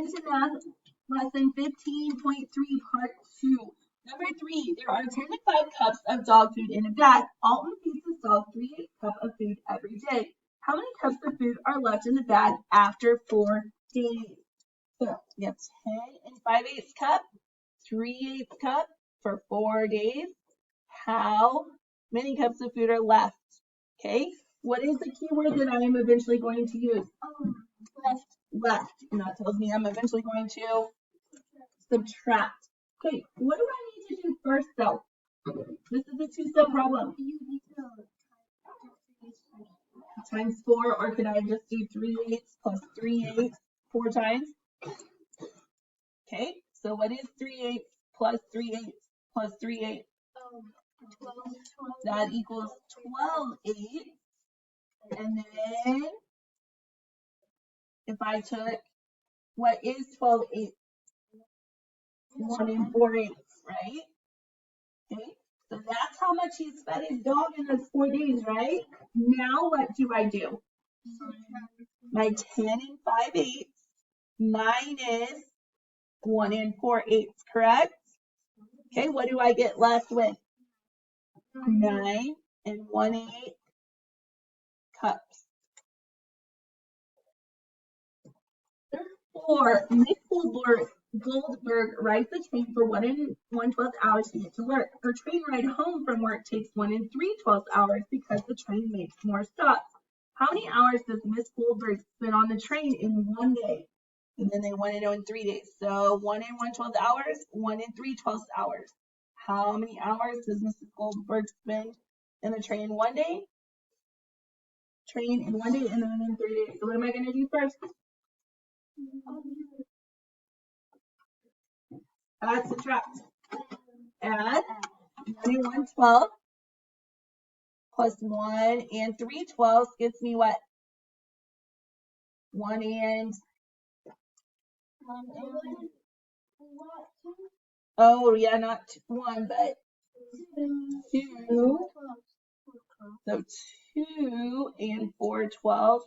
into math lesson 15.3 part 2. Number 3, there are 10 to 5 cups of dog food in a bag. Alton feeds his dog 3/8 cup of food every day. How many cups of food are left in the bag after 4 days? So we have 10 and 5/8 cup, 3/8 cup for 4 days. How many cups of food are left? Okay, what is the key word that I am eventually going to use? Left. And that tells me I'm eventually going to subtract. Okay, what do I need to do first though? This is a 2-step problem. Times 4, or could I just do 3/8 plus 3/8 4 times? Okay, so what is 3/8 plus 3/8 plus 3/8? 12. That equals 12/8. And then if I took, what is 12/8? 1 4/8, right? Okay, so that's how much he's fed his dog in those 4 days, right? Now what do I do? My 10 and 5/8 minus 1 4/8, correct? Okay, what do I get left with? 9 and 1/8 cups. Therefore, Miss Goldberg rides the train for 1 1/12 hours to get to work. Her train ride home from work takes 1 3/12 hours because the train makes more stops. How many hours does Miss Goldberg spend on the train in 1 day? And then they want to know in 3 days. So 1 1/12 hours, 1 3/12 hours. How many hours does Mrs. Goldberg spend in the train in 1 day? Train in 1 day and then in 3 days. So what am I going to do first? Add, subtract. Add 1 1/12 plus 1 3/12 gives me what? 1 oh yeah, not 1 but 2. So 2 4/12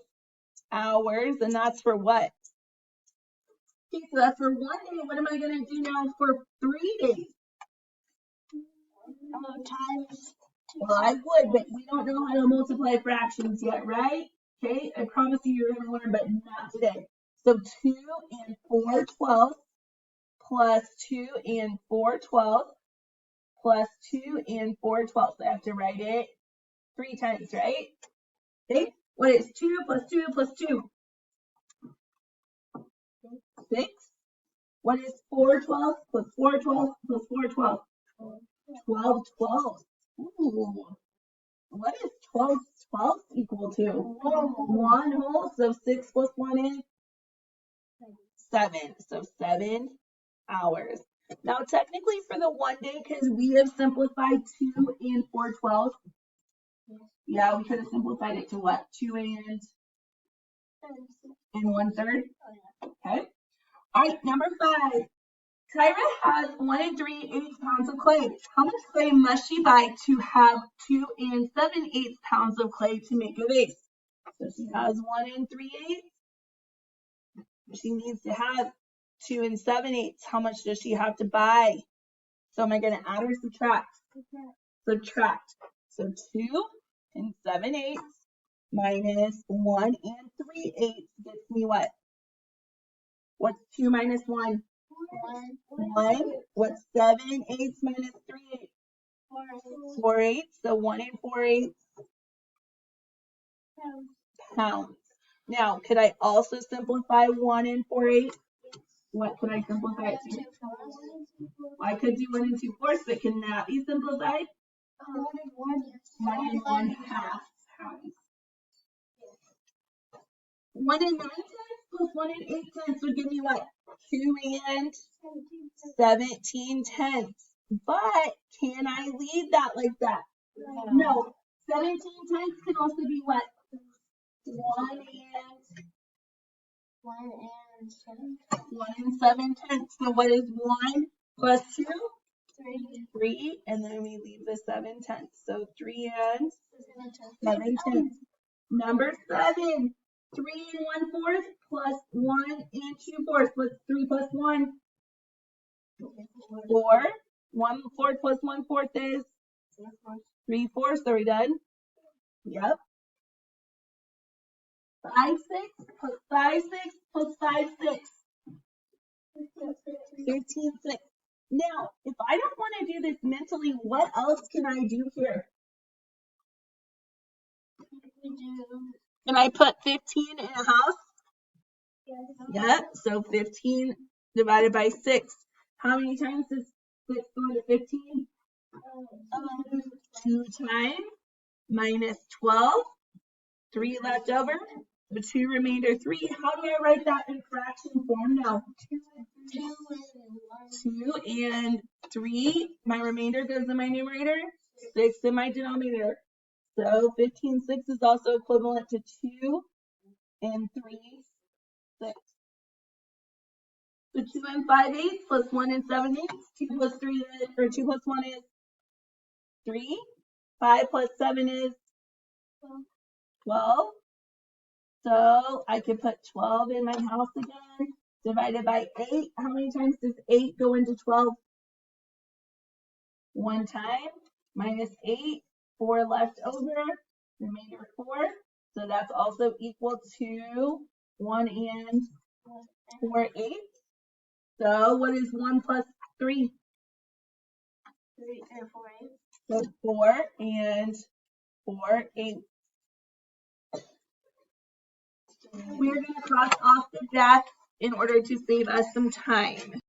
hours, and that's for what? Okay, so that's for 1 day. What am I going to do now for 3 days? Times. Well, I would, but we don't know how to multiply fractions yet, right? Okay, I promise you you're going to learn, but not today. So 2 4/12 plus 2 4/12 plus 2 4/12. So I have to write it 3 times, right? Okay, what is 2 plus 2 plus 2? 6. What is 4/12 plus 4/12 plus 4/12? 12/12. Ooh. What is 12/12 equal to? 1 whole. So 6 plus 1 is 7. So 7 hours. Now, technically for the 1 day, because we have simplified 2 4/12. Yeah, we could have simplified it to what? 2 1/3. Okay. All right, number 5. Tyra has 1 3/8 pounds of clay. How much clay must she buy to have 2 7/8 pounds of clay to make a vase? So she has 1 3/8. She needs to have 2 7/8. How much does she have to buy? So am I going to add or subtract? Subtract. So 2 7/8 minus 1 3/8 gets me what? What's 2 minus 1? 1. What's 7/8 minus 3/8? 4/8. So 1 4/8 pounds. Now, could I also simplify 1 4/8? What could I simplify it to? Well, I could do 1 2/4, but can that be simplified? 1 1/2 pounds. 1 9/10 plus 1 8/10 would give me what? 2 17/10. But can I leave that like that? No. 17/10 can also be what? 1 7/10. So what is 1 plus 2? 3. And then we leave the 7/10. So 3 7/10. Number 7. 3 1/4 plus 1 2/4. What's 3 plus 1? 4. 1/4 plus 1/4 is 3/4. Are we done? Yep. 5 6 plus 5 6 plus 5 6. 13 6. Now, if I don't want to do this mentally, what else can I do here? Can I put 15 in a house? Yep. So 15 divided by 6. How many times does 6 go to 15? 2 times minus 12. 3 left over. The 2 remainder 3. How do I write that in fraction form now? 2 and 3. My remainder goes in my numerator. 6 in my denominator. So 15 6 is also equivalent to 2 and 3 6. So 2 and 5/8 plus 1 and 7/8. 2 plus 3 is, or 2 plus 1 is 3. 5 plus 7 is 12. So I could put 12 in my house again, divided by 8. How many times does 8 go into 12? 1 time, minus 8, 4 left over, remainder 4. So that's also equal to 1 and 4/8. So what is 1 plus 3? 3 and 4/8. So 4 and 4/8. We're going to cross off the jack in order to save us some time.